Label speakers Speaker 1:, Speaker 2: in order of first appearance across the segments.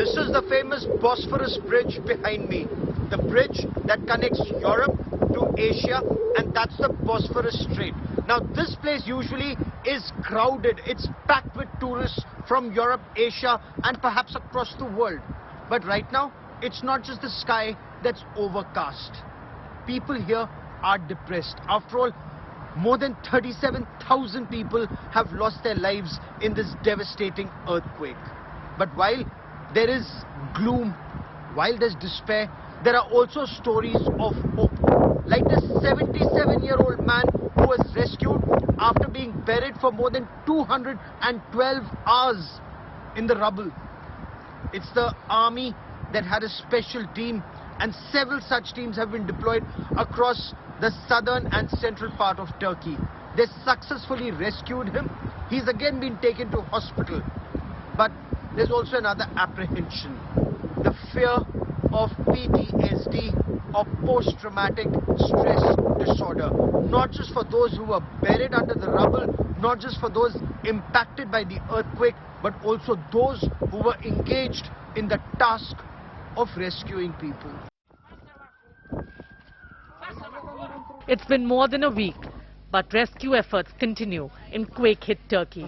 Speaker 1: This is the famous Bosphorus Bridge behind me. The bridge that connects Europe to Asia, and that's the Bosphorus Strait. Now this place usually is crowded. It's packed with tourists from Europe, Asia, and perhaps across the world. But right now, it's not just the sky that's overcast. People here are depressed. After all, more than 37,000 people have lost their lives in this devastating earthquake. But while there is gloom, while there's despair, there are also stories of hope. Like the 77-year-old man who was rescued after being buried for more than 212 hours in the rubble. It's the army that had a special team, and several such teams have been deployed across the southern and central part of Turkey. They successfully rescued him. He's again been taken to hospital. But there's also another apprehension. The fear of PTSD, or post-traumatic stress disorder. Not just for those who were buried under the rubble, not just for those impacted by the earthquake, but also those who were engaged in the task of rescuing people.
Speaker 2: It's been more than a week, but rescue efforts continue in quake-hit Turkey.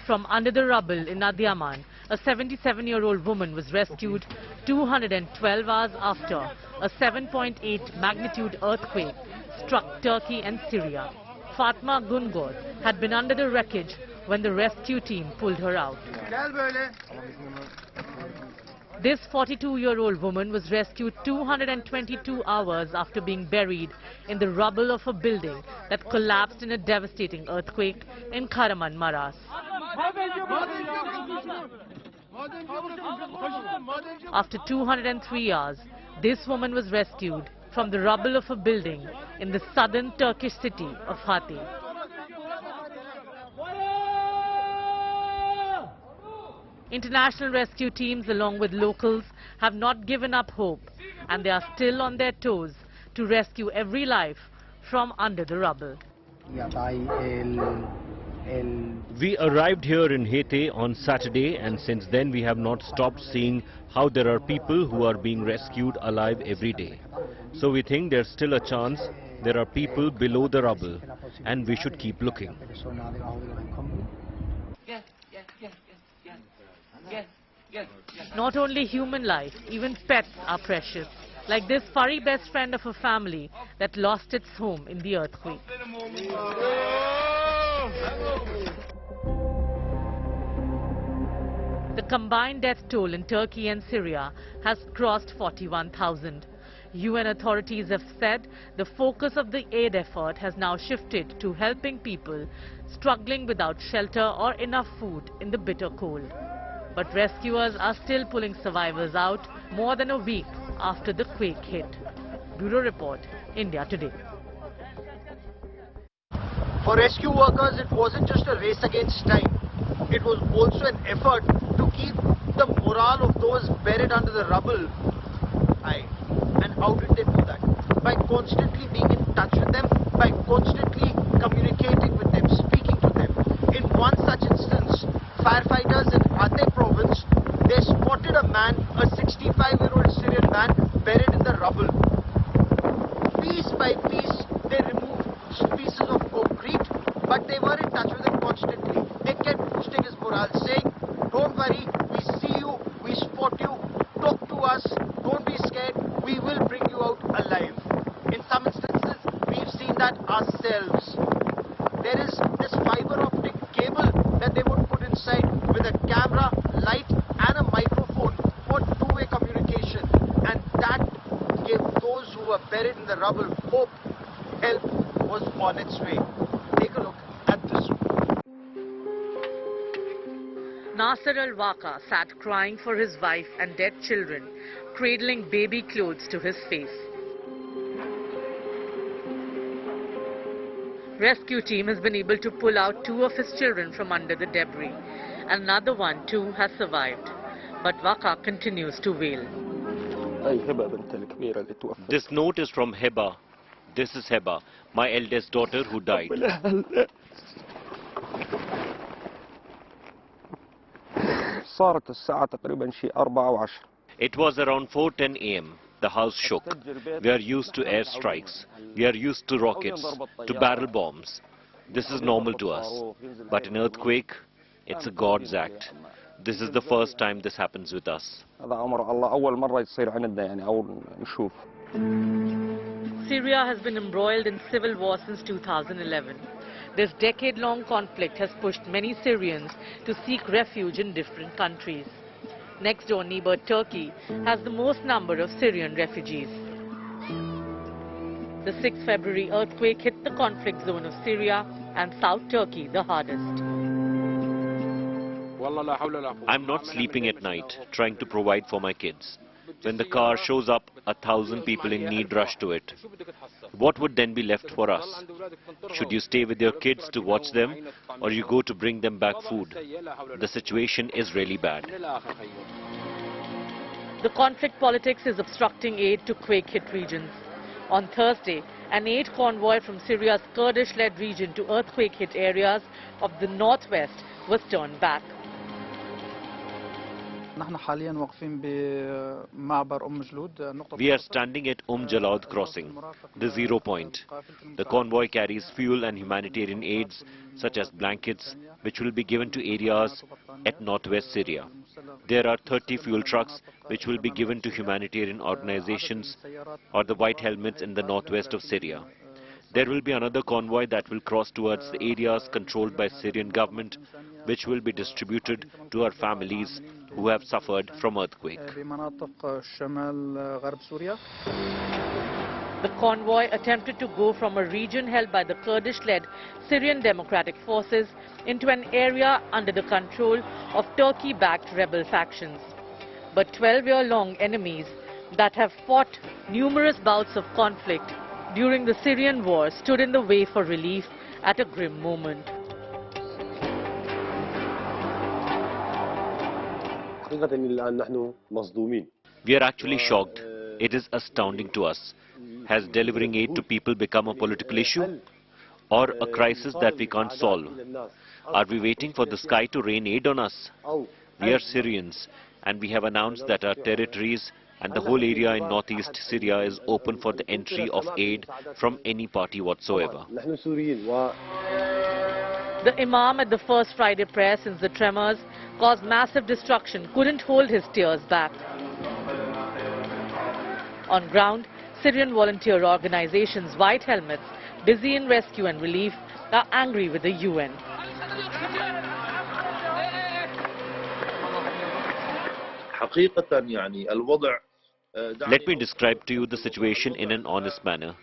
Speaker 2: From under the rubble in Adıyaman, a 77-year-old woman was rescued 212 hours after a 7.8 magnitude earthquake struck Turkey and Syria. Fatma Gungor had been under the wreckage when the rescue team pulled her out. This 42-year-old woman was rescued 222 hours after being buried in the rubble of a building that collapsed in a devastating earthquake in Kahramanmaraş. After 203 hours, this woman was rescued from the rubble of a building in the southern Turkish city of Hatay. International rescue teams, along with locals, have not given up hope, and they are still on their toes to rescue every life from under the rubble.
Speaker 3: We arrived here in Hatay on Saturday, and since then we have not stopped seeing how there are people who are being rescued alive every day. So we think there's still a chance there are people below the rubble, and we should keep looking.
Speaker 2: Not only human life, even pets are precious, like this furry best friend of a family that lost its home in the earthquake. The combined death toll in Turkey and Syria has crossed 41,000. UN authorities have said the focus of the aid effort has now shifted to helping people struggling without shelter or enough food in the bitter cold. But rescuers are still pulling survivors out more than a week after the quake hit. Bureau Report, India Today.
Speaker 1: For rescue workers, it wasn't just a race against time. It was also an effort to keep the morale of those buried under the rubble high. And how did they do that? By constantly being in touch with them, by constantly communicating with them, speaking to them. In one such instance, firefighters in Hatay province, they spotted a man, a 65-year-old Syrian man, buried in the rubble. Piece by piece, they removed pieces of concrete, but they were in touch with him constantly. They kept boosting his morale, saying, "Don't worry, we see you, we spot you, talk to us, don't be scared, we will bring you out alive." In some instances, we've seen that ourselves. There is this fiber optic cable that they would put inside with a camera, light and a microphone for two-way communication, and that gave those who were buried in the rubble hope. Help was on its way. Take a look at this.
Speaker 2: Nasser al-Waka sat crying for his wife and dead children, cradling baby clothes to his face. Rescue team has been able to pull out 2 of his children from under the debris. Another one too has survived, but Waka continues to wail.
Speaker 3: This note is from Heba. This is Heba, my eldest daughter who died.
Speaker 4: صارت الساعة تقريبا شيء 4:10.
Speaker 3: It was around 4:10 a.m. The house shook. We are used to air strikes. We are used to rockets, to barrel bombs. This is normal to us. But an earthquake, it's a God's act. This is the first time this happens with us.
Speaker 4: هذا أمر الله، أول مرة يصير عندنا يعني أول نشوف.
Speaker 2: Syria has been embroiled in civil war since 2011. This decade-long conflict has pushed many Syrians to seek refuge in different countries. Next-door neighbor Turkey has the most number of Syrian refugees. The 6th February earthquake hit the conflict zone of Syria and South Turkey the hardest.
Speaker 3: I'm not sleeping at night, trying to provide for my kids. When the car shows up, 1,000 people in need rush to it. What would then be left for us? Should you stay with your kids to watch them, or you go to bring them back food? The situation is really bad.
Speaker 2: The conflict politics is obstructing aid to quake-hit regions. On Thursday, an aid convoy from Syria's Kurdish-led region to earthquake-hit areas of the northwest was turned back.
Speaker 3: We are standing at Jalad crossing, the zero point. The convoy carries fuel and humanitarian aids such as blankets, which will be given to areas at northwest Syria. There are 30 fuel trucks which will be given to humanitarian organizations or the white helmets in the northwest of Syria. There will be another convoy that will cross towards the areas controlled by Syrian government, which will be distributed to our families who have suffered from earthquake.
Speaker 2: The convoy attempted to go from a region held by the Kurdish-led Syrian Democratic Forces into an area under the control of Turkey-backed rebel factions. But 12-year-long enemies that have fought numerous bouts of conflict during the Syrian war stood in the way for relief at a grim moment.
Speaker 3: We are actually shocked. It is astounding to us. Has delivering aid to people become a political issue? Or a crisis that we can't solve? Are we waiting for the sky to rain aid on us? We are Syrians, and we have announced that our territories and the whole area in northeast Syria is open for the entry of aid from any party whatsoever.
Speaker 2: The Imam at the first Friday prayer since the tremors caused massive destruction couldn't hold his tears back. On ground, Syrian volunteer organizations, White Helmets, busy in rescue and relief, are angry with the UN.
Speaker 3: Let me describe to you the situation in an honest manner.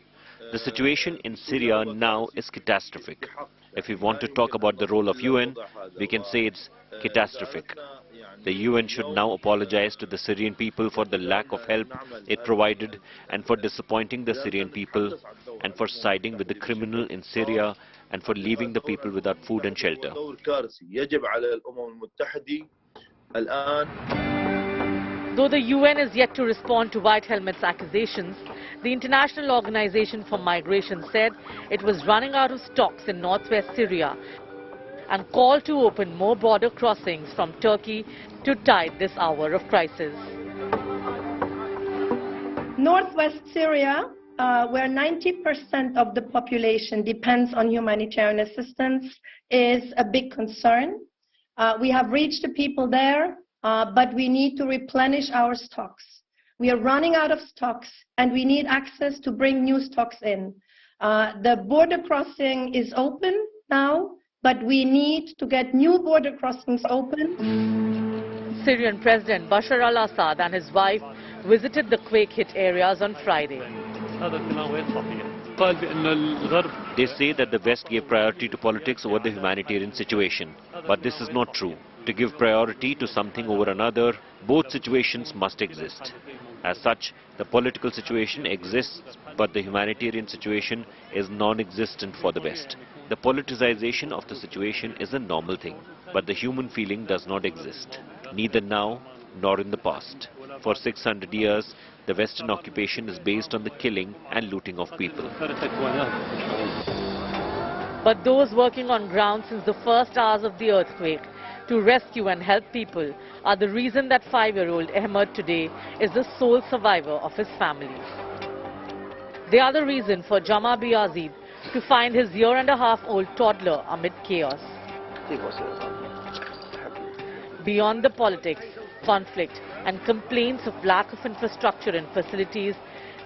Speaker 3: The situation in Syria now is catastrophic. If we want to talk about the role of UN, we can say it's catastrophic. The UN should now apologize to the Syrian people for the lack of help it provided and for disappointing the Syrian people and for siding with the criminal in Syria and for leaving the people without food and shelter.
Speaker 2: Though the UN is yet to respond to White Helmets' accusations, the International Organization for Migration said it was running out of stocks in northwest Syria and called to open more border crossings from Turkey to tide this hour of crisis.
Speaker 5: Northwest Syria, where 90% of the population depends on humanitarian assistance, is a big concern. We have reached the people there, but we need to replenish our stocks. We are running out of stocks, and we need access to bring new stocks in. The border crossing is open now, but we need to get new border crossings open.
Speaker 2: Syrian President Bashar al-Assad and his wife visited the quake-hit areas on Friday.
Speaker 3: They say that the West gave priority to politics over the humanitarian situation. But this is not true. To give priority to something over another, both situations must exist. As such, the political situation exists, but the humanitarian situation is non-existent for the West. The politicization of the situation is a normal thing, but the human feeling does not exist, neither now nor in the past. For 600 years, the Western occupation is based on the killing and looting of people.
Speaker 2: But those working on ground since the first hours of the earthquake to rescue and help people are the reason that 5-year-old Ahmed today is the sole survivor of his family. They are the reason for Jama Biazid to find his year-and-a-half-old toddler amid chaos. Beyond the politics, conflict and complaints of lack of infrastructure and facilities,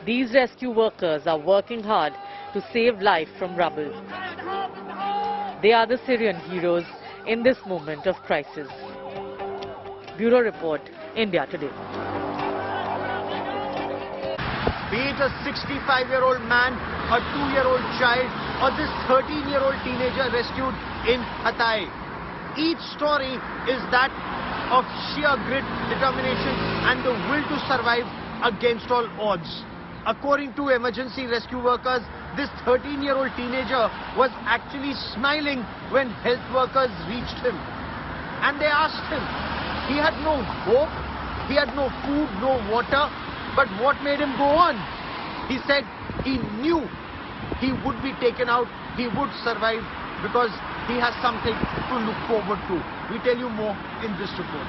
Speaker 2: these rescue workers are working hard to save life from rubble. They are the Syrian heroes in this moment of crisis. Bureau Report, India Today.
Speaker 1: Be it a 65-year-old man, a 2-year-old child, or this 13-year-old teenager rescued in Hatay, each story is that of sheer grit, determination, and the will to survive against all odds. According to emergency rescue workers, this 13-year-old teenager was actually smiling when health workers reached him. And they asked him, he had no hope, he had no food, no water, but what made him go on? He said he knew he would be taken out, he would survive because he has something to look forward to. We tell you more in this report.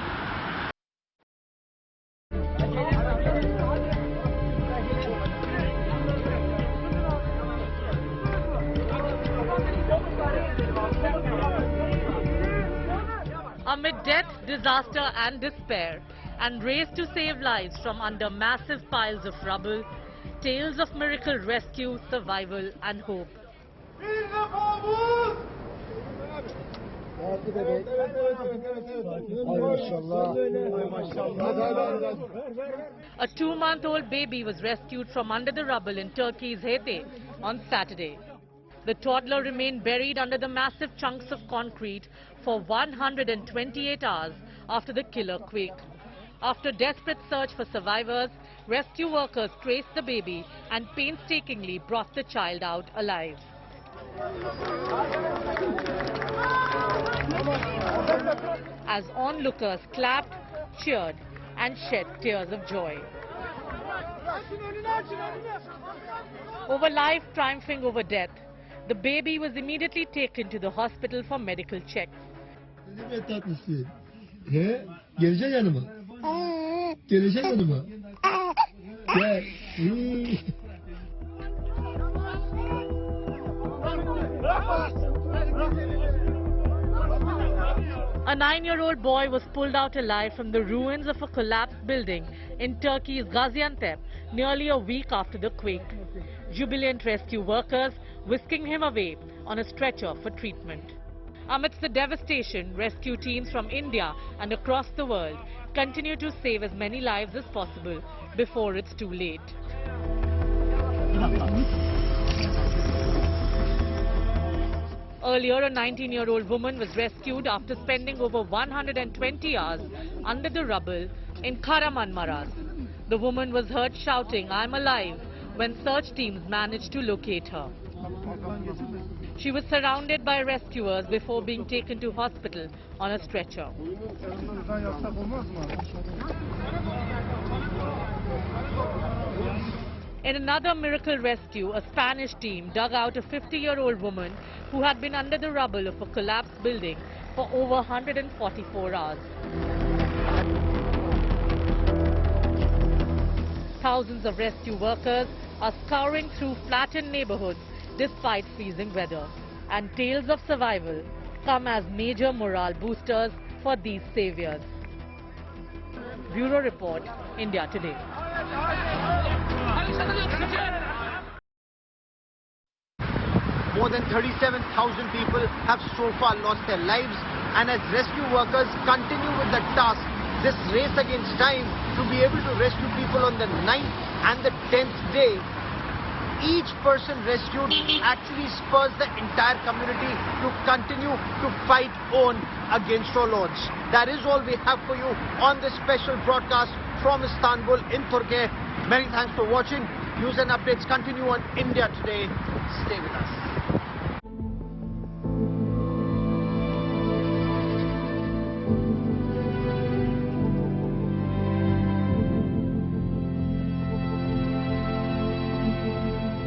Speaker 2: Amid death, disaster and despair, and race to save lives from under massive piles of rubble, tales of miracle rescue, survival and hope. A 2-month-old baby was rescued from under the rubble in Turkey's Hatay on Saturday. The toddler remained buried under the massive chunks of concrete for 128 hours after the killer quake. After desperate search for survivors, rescue workers traced the baby and painstakingly brought the child out alive. As onlookers clapped, cheered and shed tears of joy. Over life triumphing over death, the baby was immediately taken to the hospital for medical checks.
Speaker 6: Geleceksin yanıma. Geleceksin yanıma. Gel.
Speaker 2: A 9-year-old boy was pulled out alive from the ruins of a collapsed building in Turkey's Gaziantep nearly a week after the quake. Jubilant rescue workers whisking him away on a stretcher for treatment. Amidst the devastation, rescue teams from India and across the world continue to save as many lives as possible before it's too late. Earlier, a 19-year-old woman was rescued after spending over 120 hours under the rubble in Kahramanmaras. The woman was heard shouting, "I'm alive," when search teams managed to locate her. She was surrounded by rescuers before being taken to hospital on a stretcher. In another miracle rescue, a Spanish team dug out a 50-year-old woman who had been under the rubble of a collapsed building for over 144 hours. Thousands of rescue workers are scouring through flattened neighborhoods despite freezing weather, and tales of survival come as major morale boosters for these saviors. Bureau Report, India Today.
Speaker 1: More than 37,000 people have so far lost their lives, and as rescue workers continue with the task, this race against time to be able to rescue people on the 9th and the 10th day, each person rescued actually spurs the entire community to continue to fight on against all odds. That is all we have for you on this special broadcast from Istanbul in Turkey. Many thanks for watching. News and updates continue on India Today. Stay with us.